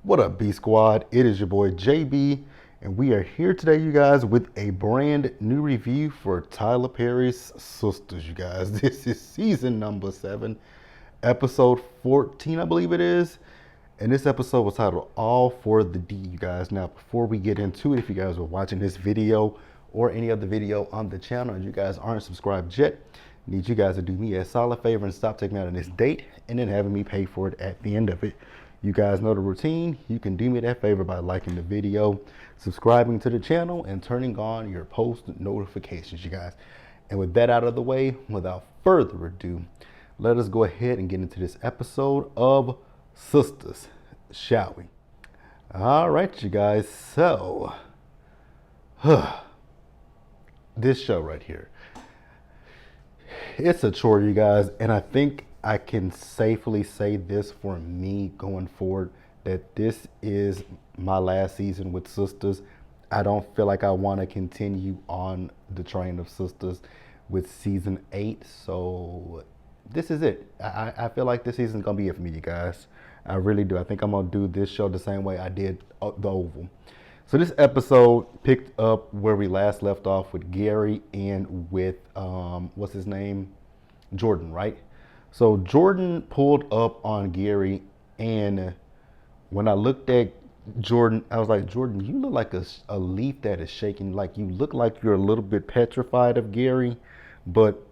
What up, B Squad? It is your boy JB, and we are here today, you guys, with a brand new review for Tyler Perry's Sistas, you guys. This is season number 7, episode 14, I believe it is. And this episode was titled All for the D, you guys. Now, before we get into it, if you guys are watching this video or any other video on the channel and you guys aren't subscribed yet, I need you guys to do me a solid favor and stop taking out on this date and then having me pay for it at the end of it. You guys know the routine. You can do me that favor by liking the video, subscribing to the channel, and turning on your post notifications, you guys. And with that out of the way, without further ado, let us go ahead and get into this episode of Sistas, shall we? All right, you guys. So, this show right here, it's a chore, you guys, and I think I can safely say this for me going forward, that this is my last season with Sistas. I don't feel like I want to continue on the train of Sistas with season 8, so this is it. I feel like this season's gonna be it for me, you guys. I really do. I think I'm gonna do this show the same way I did The Oval. So this episode picked up where we last left off with Gary and with what's his name, Jordan, right? So Jordan pulled up on Gary, and when I looked at Jordan, I was like, Jordan, you look like a leaf that is shaking. Like, you look like you're a little bit petrified of Gary, but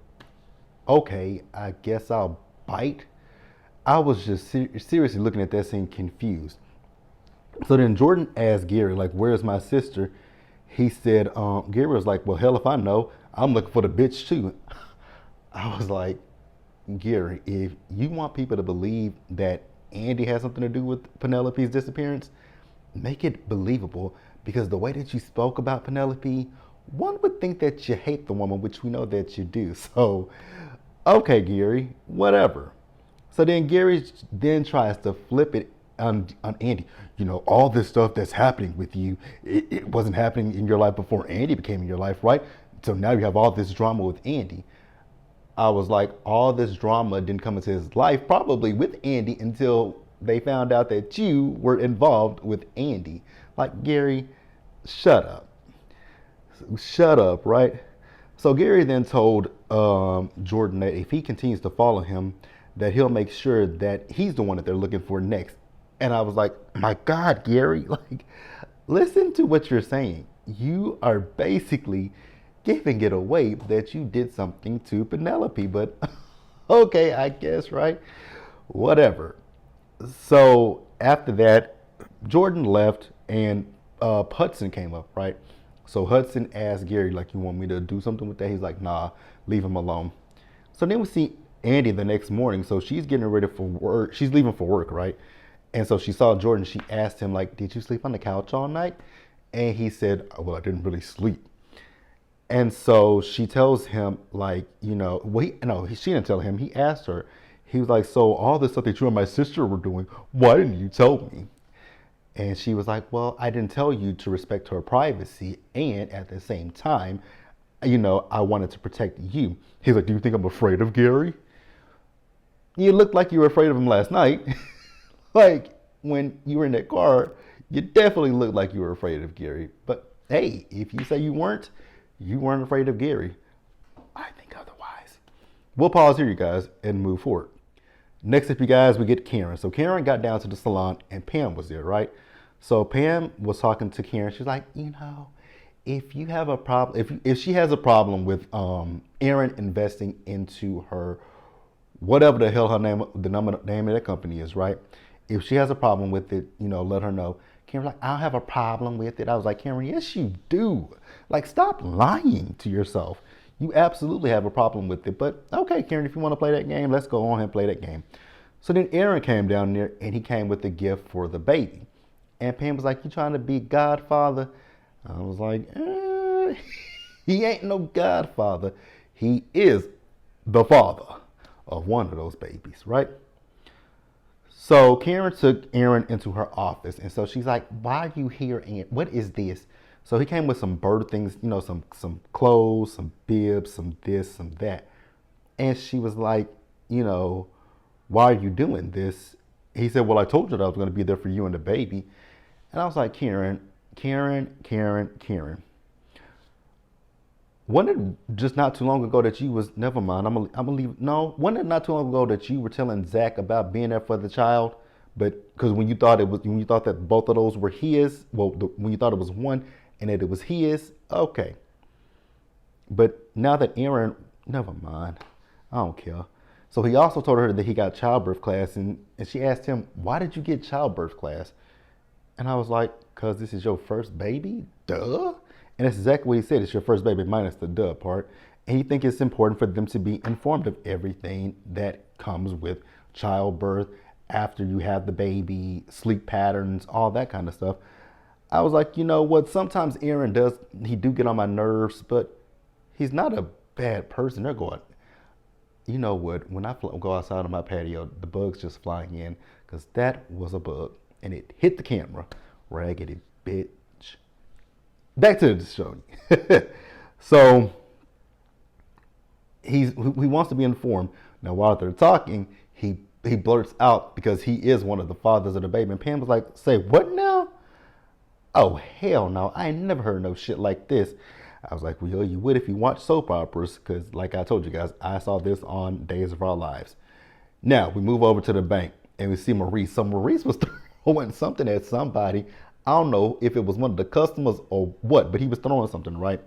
okay, I guess I'll bite. I was just seriously looking at that scene confused. So then Jordan asked Gary, like, where's my sister? He said, Gary was like, well, hell if I know. I'm looking for the bitch too. I was like, Gary, if you want people to believe that Andy has something to do with Penelope's disappearance, make it believable, because the way that you spoke about Penelope, one would think that you hate the woman, which we know that you do. So, okay, Gary, whatever. So then Gary then tries to flip it on Andy. You know, all this stuff that's happening with you, it wasn't happening in your life before Andy became in your life, right? So now you have all this drama with Andy. I was like, all this drama didn't come into his life probably with Andy until they found out that you were involved with Andy. Like, Gary, shut up. Shut up, right? So Gary then told Jordan that if he continues to follow him, that he'll make sure that he's the one that they're looking for next. And I was like, my God, Gary, like, listen to what you're saying. You are basically giving it away that you did something to Penelope, but okay, I guess, right? Whatever. So after that, Jordan left and Hudson came up, right? So Hudson asked Gary, like, you want me to do something with that? He's like, nah, leave him alone. So then we see Andy the next morning. So she's getting ready for work. She's leaving for work, right? And so she saw Jordan. She asked him, like, did you sleep on the couch all night? And he said, well, I didn't really sleep. And so she tells him, like, you know, well, she didn't tell him. He asked her. He was like, so all this stuff that you and my sister were doing, why didn't you tell me? And she was like, well, I didn't tell you to respect her privacy. And at the same time, you know, I wanted to protect you. He's like, do you think I'm afraid of Gary? You looked like you were afraid of him last night. Like, when you were in that car, you definitely looked like you were afraid of Gary. But hey, if you say you weren't afraid of Gary. I think otherwise. We'll pause here, you guys, and move forward. Next up, you guys, we get Karen. So Karen got down to the salon and Pam was there, right? So Pam was talking to Karen. She's like, you know, if you have a problem, if she has a problem with Aaron investing into her, whatever the hell her name, name of that company is, right? If she has a problem with it, you know, let her know. Karen's like, I don't have a problem with it. I was like, Karen, yes, you do. Like, stop lying to yourself. You absolutely have a problem with it. But okay, Karen, if you want to play that game, let's go on and play that game. So then Aaron came down there and he came with a gift for the baby. And Pam was like, you trying to be godfather? I was like, he ain't no godfather. He is the father of one of those babies, right? So Karen took Aaron into her office, and so she's like, why are you here, Aaron? What is this? So he came with some bird things, you know, some clothes, some bibs, some this, some that. And she was like, you know, why are you doing this? He said, well, I told you that I was going to be there for you and the baby. And I was like, Karen. Wasn't it just not too long ago that you was, never mind, I'm gonna leave, no, wasn't it not too long ago that you were telling Zach about being there for the child? But because when you thought that both of those were his, well, when you thought it was one and that it was his, okay. But now that Aaron, never mind, I don't care. So he also told her that he got childbirth class, and she asked him, why did you get childbirth class? And I was like, because this is your first baby? Duh. And that's exactly what he said. It's your first baby, minus the duh part. And he thinks it's important for them to be informed of everything that comes with childbirth, after you have the baby, sleep patterns, all that kind of stuff. I was like, you know what? Sometimes Aaron does, he do get on my nerves, but he's not a bad person. They're going, you know what? When I go outside on my patio, the bugs just flying in, because that was a bug. And it hit the camera. Raggedy bitch. Back to the show. So he wants to be informed. Now while they're talking, he blurts out, because he is one of the fathers of the baby. And Pam was like, say what now? Oh hell no, I ain't never heard no shit like this. I was like, well, you would if you watch soap operas, because like I told you guys, I saw this on Days of Our Lives. Now we move over to the bank and we see Maurice. So Maurice was throwing something at somebody. I don't know if it was one of the customers or what, but he was throwing something, right?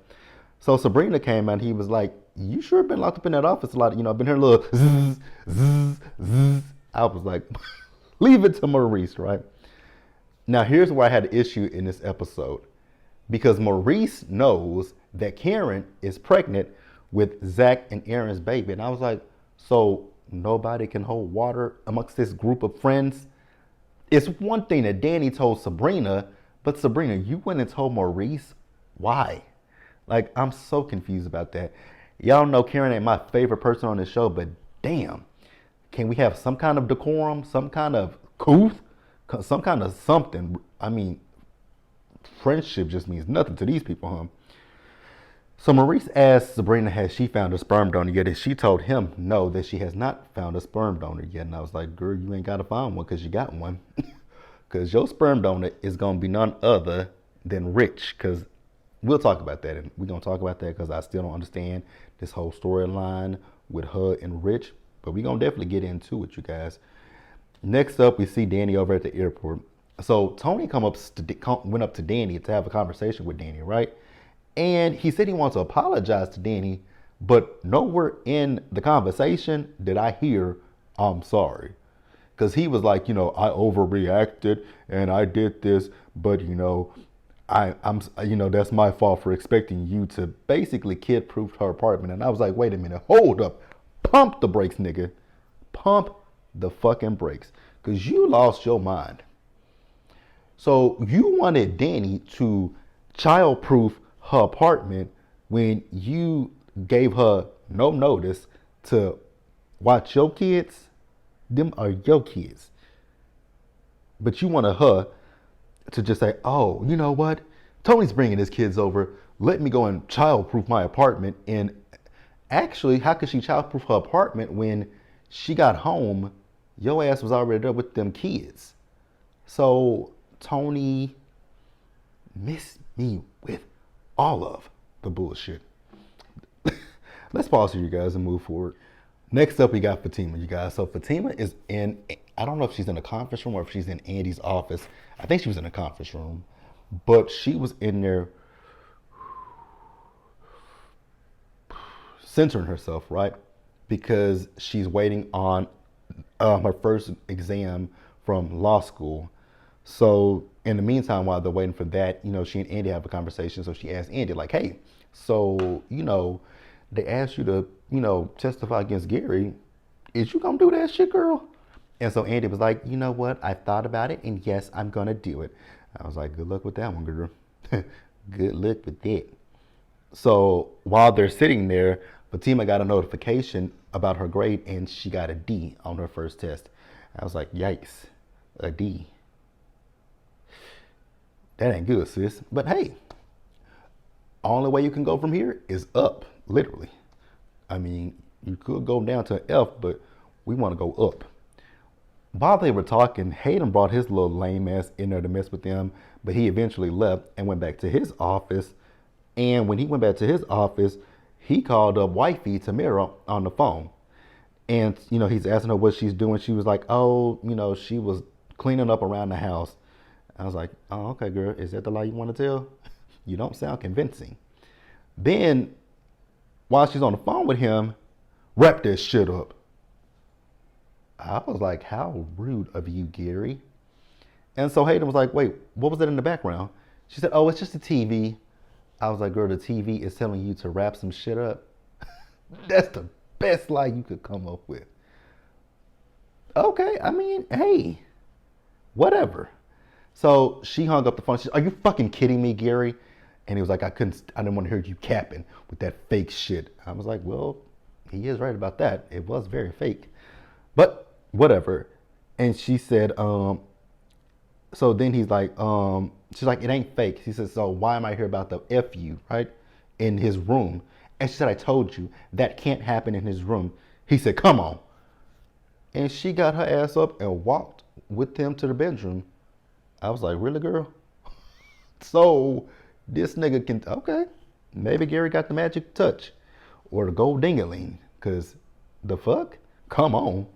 So Sabrina came out and he was like, you sure been locked up in that office a lot. You know, I've been hearing a little zzz, zzz, zzz. I was like, leave it to Maurice, right? Now here's where I had an issue in this episode. Because Maurice knows that Karen is pregnant with Zach and Aaron's baby. And I was like, so nobody can hold water amongst this group of friends? It's one thing that Danny told Sabrina, but Sabrina, you went and told Maurice? Why? Like, I'm so confused about that. Y'all know Karen ain't my favorite person on the show, but damn, can we have some kind of decorum, some kind of couth, some kind of something? I mean, friendship just means nothing to these people, huh? So Maurice asked Sabrina, has she found a sperm donor yet? And she told him no, that she has not found a sperm donor yet. And I was like, girl, you ain't got to find one because you got one. Because your sperm donor is going to be none other than Rich. Because we'll talk about that. And we're going to talk about that because I still don't understand this whole storyline with her and Rich. But we're going to definitely get into it, you guys. Next up, we see Danny over at the airport. So Tony went up to Danny to have a conversation with Danny, right? And he said he wants to apologize to Danny, but nowhere in the conversation did I hear, I'm sorry. Because he was like, you know, I overreacted and I did this, but you know, I'm that's my fault for expecting you to basically kid-proof her apartment. And I was like, wait a minute, hold up. Pump the brakes, nigga. Pump the fucking brakes. Because you lost your mind. So you wanted Danny to child-proof her apartment when you gave her no notice to watch your kids. Them are your kids. But you wanted her to just say, oh, you know what? Tony's bringing his kids over. Let me go and child-proof my apartment. And actually, how could she child-proof her apartment when she got home, your ass was already there with them kids? So Tony missed me with all of the bullshit. Let's pause here, you guys, and move forward. Next up, we got Fatima, you guys. So Fatima is in, I don't know if she's in a conference room or if she's in Andy's office. I think she was in a conference room, but she was in there censoring herself, right? Because she's waiting on her first exam from law school. So in the meantime, while they're waiting for that, you know, she and Andy have a conversation. So she asked Andy, like, hey, so, you know, they asked you to, you know, testify against Gary. Is you gonna do that shit, girl? And so Andy was like, you know what? I thought about it, and yes, I'm gonna do it. I was like, good luck with that one, girl. Good luck with that. So while they're sitting there, Fatima got a notification about her grade, and she got a D on her first test. I was like, yikes, a D. That ain't good, sis. But hey, only way you can go from here is up, literally. I mean, you could go down to an F, but we want to go up. While they were talking, Hayden brought his little lame ass in there to mess with them, but he eventually left and went back to his office. And when he went back to his office, he called up wifey Tamara on the phone. And, he's asking her what she's doing. She was like, oh, she was cleaning up around the house. I was like, oh, okay, girl, is that the lie you want to tell? You don't sound convincing. Then, while she's on the phone with him, wrap this shit up. I was like, how rude of you, Gary. And so Hayden was like, wait, what was that in the background? She said, oh, it's just the TV. I was like, girl, the TV is telling you to wrap some shit up. That's the best lie you could come up with. Okay, I mean, hey, whatever. So she hung up the phone. She said, are you fucking kidding me, Gary? And he was like, I didn't want to hear you capping with that fake shit. I was like, well, he is right about that. It was very fake. But whatever. And she said, so then he's like, she's like, it ain't fake. He said, so why am I here about the F you, right? In his room. And she said, I told you that can't happen in his room. He said, come on. And she got her ass up and walked with him to the bedroom. I was like, really, girl? So this nigga can, okay, maybe Gary got the magic touch or the gold ding-a-ling, because the fuck? Come on.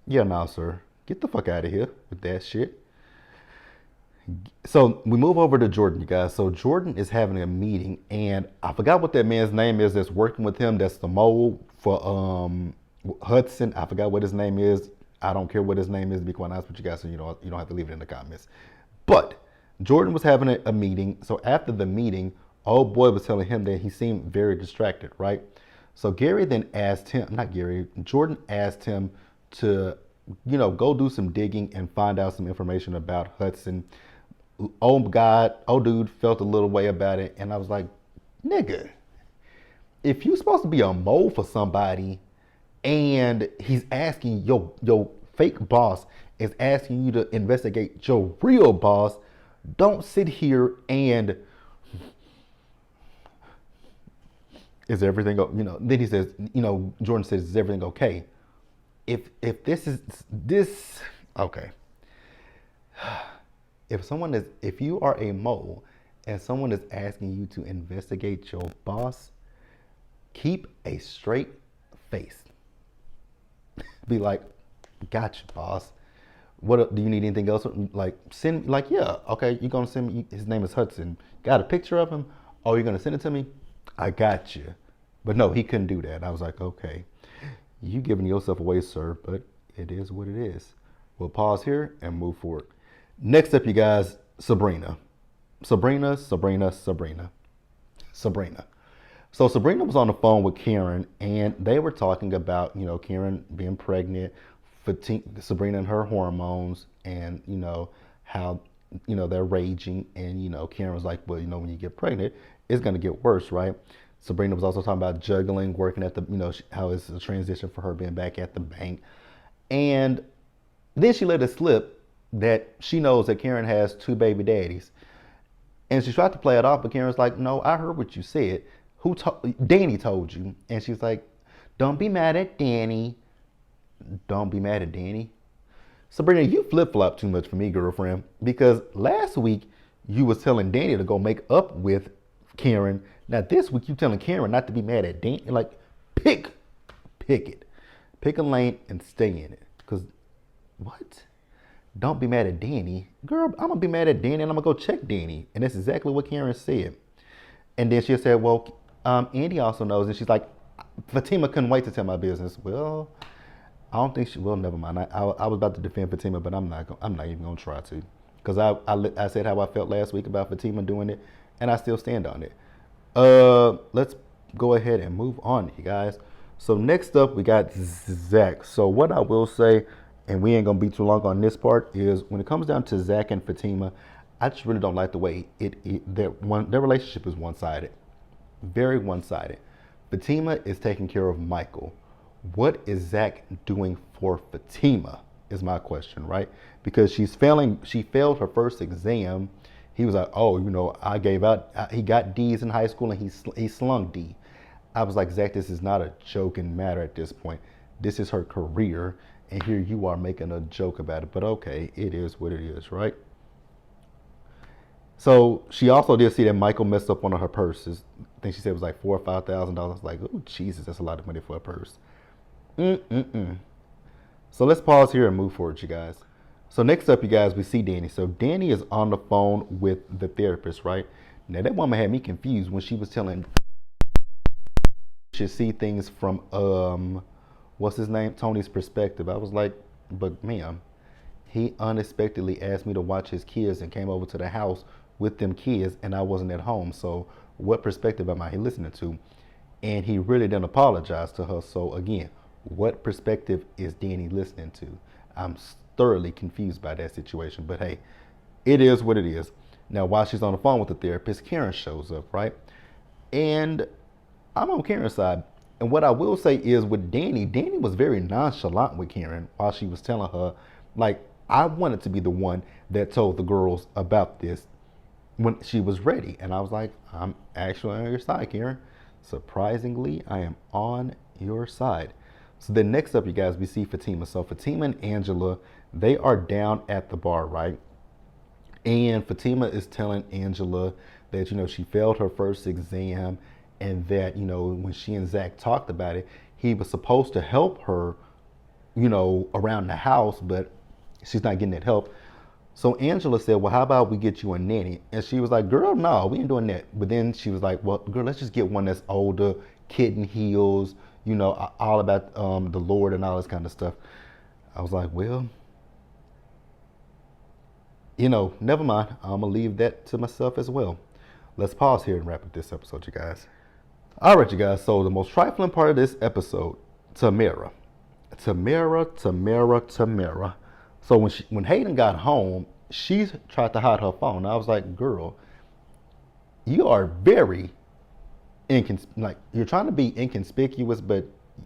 Yeah, nah, sir. Get the fuck out of here with that shit. So we move over to Jordan, you guys. So Jordan is having a meeting, and I forgot what that man's name is that's working with him. That's the mole for Hudson. I forgot what his name is. I don't care what his name is, to be quite honest with you guys, so you don't have to leave it in the comments. But Jordan was having a meeting. So after the meeting, old boy was telling him that he seemed very distracted, right? So Gary then asked him, not Gary, Jordan asked him to, go do some digging and find out some information about Hudson. Old dude felt a little way about it. And I was like, nigga, if you're supposed to be a mole for somebody and he's asking your fake boss is asking you to investigate your real boss, don't sit here and is everything, then he says, Jordan says, is everything okay? If this, okay. If you are a mole and someone is asking you to investigate your boss, keep a straight face. Be like, gotcha, boss. What do you need anything else? Yeah, okay, you're gonna send me, his name is Hudson. Got a picture of him? Oh, you're gonna send it to me? I got you. But no, he couldn't do that. I was like, okay, you giving yourself away, sir, but it is what it is. We'll pause here and move forward. Next up, you guys, Sabrina. Sabrina. So Sabrina was on the phone with Karen, and they were talking about, Karen being pregnant, Sabrina and her hormones, and, how, they're raging. And, Karen was like, well, when you get pregnant, it's going to get worse, right? Sabrina was also talking about juggling, working at the, how it's a transition for her being back at the bank. And then she let it slip that she knows that Karen has 2 baby daddies. And she tried to play it off, but Karen's like, no, I heard what you said. Danny told you. And she's like, don't be mad at Danny. Don't be mad at Danny. Sabrina, you flip-flop too much for me, girlfriend. Because last week, you was telling Danny to go make up with Karen. Now this week, you telling Karen not to be mad at Danny. Like, pick it. Pick a lane and stay in it. Because, what? Don't be mad at Danny. Girl, I'm going to be mad at Danny and I'm going to go check Danny. And that's exactly what Karen said. And then she said, well, Andy also knows. And she's like, Fatima couldn't wait to tell my business. Well, I don't think she will. Never mind. I was about to defend Fatima, but I'm not even going to try to. Because I said how I felt last week about Fatima doing it. And I still stand on it. Let's go ahead and move on, you guys. So next up, we got Zach. So what I will say, and we ain't gonna be too long on this part, is when it comes down to Zach and Fatima, I just really don't like the way their relationship is one-sided, very one-sided. Fatima is taking care of Michael. What is Zach doing for Fatima is my question, right? Because she failed her first exam. He was like, oh, I gave out, he got D's in high school and he slung D. I was like, Zach, this is not a joking matter at this point. This is her career. And here you are making a joke about it. But okay, it is what it is, right? So she also did see that Michael messed up one of her purses. I think she said it was like $4,000 or $5,000. Like, oh Jesus, that's a lot of money for a purse. Mm-mm-mm. So let's pause here and move forward, you guys. So next up, you guys, we see Danny. So Danny is on the phone with the therapist, right? Now that woman had me confused when she was telling should see things from what's his name? Tony's perspective. I was like, but ma'am, he unexpectedly asked me to watch his kids and came over to the house with them kids and I wasn't at home. So what perspective am I listening to? And he really didn't apologize to her. So again, what perspective is Danny listening to? I'm thoroughly confused by that situation, but hey, it is what it is. Now, while she's on the phone with the therapist, Karen shows up, right? And I'm on Karen's side. And what I will say is with Danny, Danny was very nonchalant with Karen while she was telling her, like, I wanted to be the one that told the girls about this when she was ready. And I was like, I'm actually on your side, Karen. Surprisingly, I am on your side. So then next up, you guys, we see Fatima. So Fatima and Angela, they are down at the bar, right? And Fatima is telling Angela that, she failed her first exam and that, when she and Zach talked about it, he was supposed to help her, around the house, but she's not getting that help. So Angela said, well, how about we get you a nanny? And she was like, girl, no, we ain't doing that. But then she was like, well, girl, let's just get one that's older, kitten heels, all about the Lord and all this kind of stuff. I was like, well, never mind. I'm going to leave that to myself as well. Let's pause here and wrap up this episode, you guys. All right, you guys. So the most trifling part of this episode, Tamara. So when Hayden got home, she tried to hide her phone. I was like, girl, you are very you're trying to be inconspicuous, but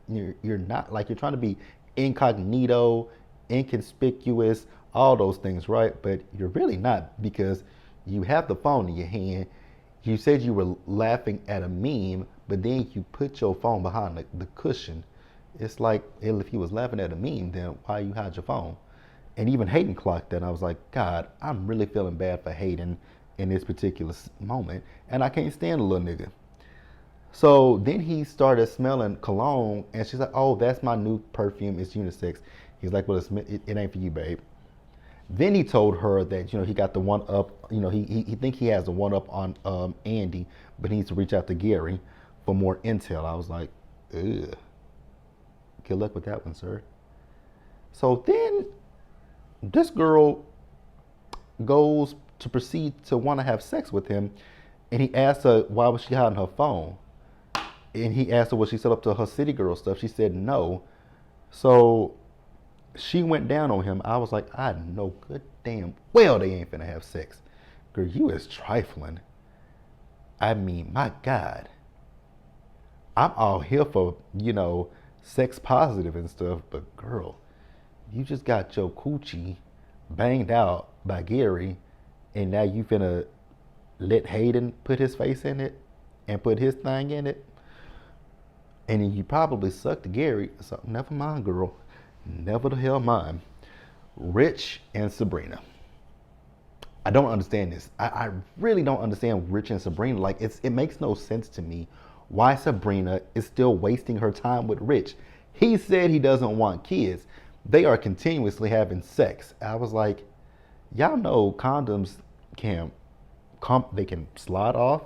you're not. Like, you're trying to be incognito, inconspicuous, all those things, right? But you're really not, because you have the phone in your hand. You said you were laughing at a meme, but then you put your phone behind the cushion. It's like, if you was laughing at a meme, then why you hide your phone? And even Hayden clocked that. And I was like, God, I'm really feeling bad for Hayden in this particular moment. And I can't stand a little nigga. So then he started smelling cologne, and she's like, oh, that's my new perfume. It's unisex. He's like, well, it ain't for you, babe. Then he told her that, he got the one up, he think he has the one up on Andy, but he needs to reach out to Gary for more intel. I was like, ugh. Good luck with that one, sir. So then this girl goes to proceed to want to have sex with him, and he asked her why was she hiding her phone. And he asked her was she set up to her city girl stuff. She said no. So she went down on him. I was like, I know good damn well they ain't finna have sex. Girl, you is trifling. I mean, my God. I'm all here for, sex positive and stuff, but girl, you just got your coochie banged out by Gary, and now you finna let Hayden put his face in it and put his thing in it. And then you probably sucked Gary. So never mind, girl. Never the hell mind. Rich and Sabrina. I don't understand this. I really don't understand Rich and Sabrina. Like, it makes no sense to me why Sabrina is still wasting her time with Rich. He said he doesn't want kids. They are continuously having sex. I was like, y'all know condoms they can slide off,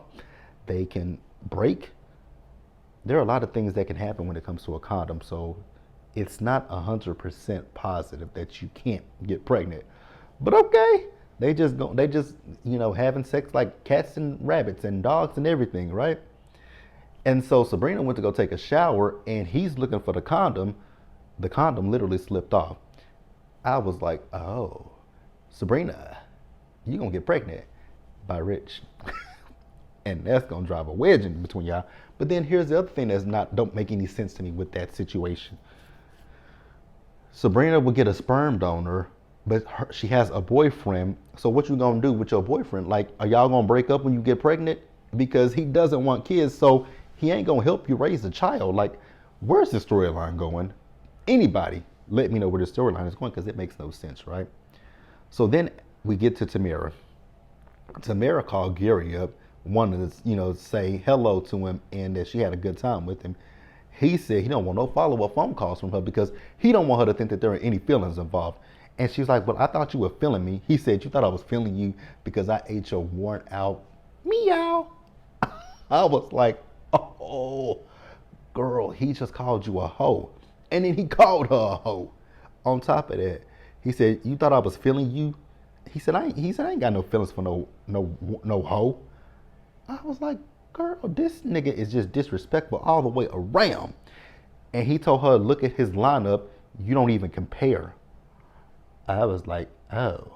they can break. There are a lot of things that can happen when it comes to a condom. So it's not 100% positive that you can't get pregnant. But okay, they just having sex like cats and rabbits and dogs and everything, right? And so Sabrina went to go take a shower, and he's looking for the condom. The condom literally slipped off. I was like, oh, Sabrina, you gonna get pregnant by Rich. And that's gonna drive a wedge in between y'all. But then here's the other thing don't make any sense to me with that situation. Sabrina will get a sperm donor, but she has a boyfriend. So what you gonna do with your boyfriend? Like, are y'all gonna break up when you get pregnant? Because he doesn't want kids, so he ain't gonna help you raise a child. Like, where's the storyline going? Anybody, let me know where the storyline is going, because it makes no sense, right? So then we get to Tamara. Tamara called Gary up, wanted to, say hello to him and that she had a good time with him. He said he don't want no follow-up phone calls from her because he don't want her to think that there are any feelings involved. And she's like, "Well, I thought you were feeling me." He said, "You thought I was feeling you because I ate your worn out meow." I was like, "Oh, girl, he just called you a hoe." And then he called her a hoe. On top of that, he said, "You thought I was feeling you?" He said, "I ain't got no feelings for no hoe." I was like, "Girl, this nigga is just disrespectful all the way around." And he told her, "Look at his lineup. You don't even compare." I was like, "Oh.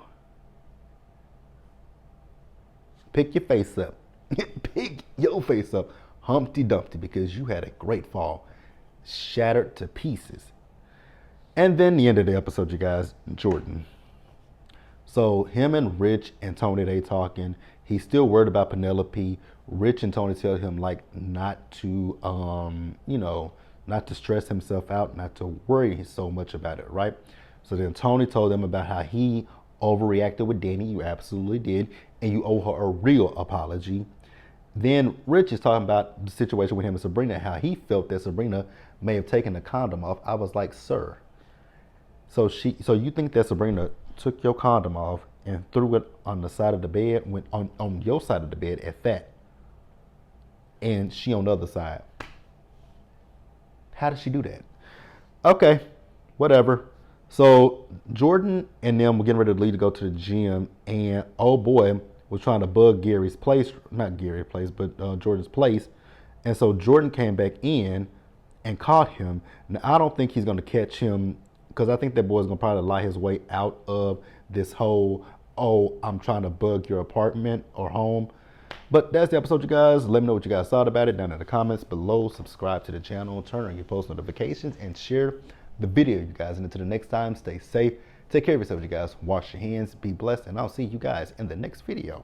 Pick your face up." Pick your face up, Humpty Dumpty, because you had a great fall. Shattered to pieces. And then the end of the episode, you guys, Jordan. So him and Rich and Tony, they talking. He's still worried about Penelope. Rich and Tony tell him like not to, not to stress himself out, not to worry so much about it, right? So then Tony told them about how he overreacted with Danny. You absolutely did, and you owe her a real apology. Then Rich is talking about the situation with him and Sabrina, how he felt that Sabrina may have taken the condom off. I was like, "Sir, so you think that Sabrina took your condom off and threw it on the side of the bed, went on your side of the bed at that, and she on the other side? How did she do that?" Okay, whatever. So Jordan and them were getting ready to leave to go to the gym, and oh boy was trying to bug Gary's place, not Gary's place, but Jordan's place. And so Jordan came back in and caught him. Now I don't think he's going to catch him, because I think that boy's going to probably lie his way out of this whole, "Oh, I'm trying to bug your apartment or home." But that's the episode, you guys. Let me know what you guys thought about it down in the comments below. Subscribe to the channel, turn on your post notifications, and share the video, you guys. And until the next time, stay safe. Take care of yourselves, you guys. Wash your hands, be blessed, and I'll see you guys in the next video.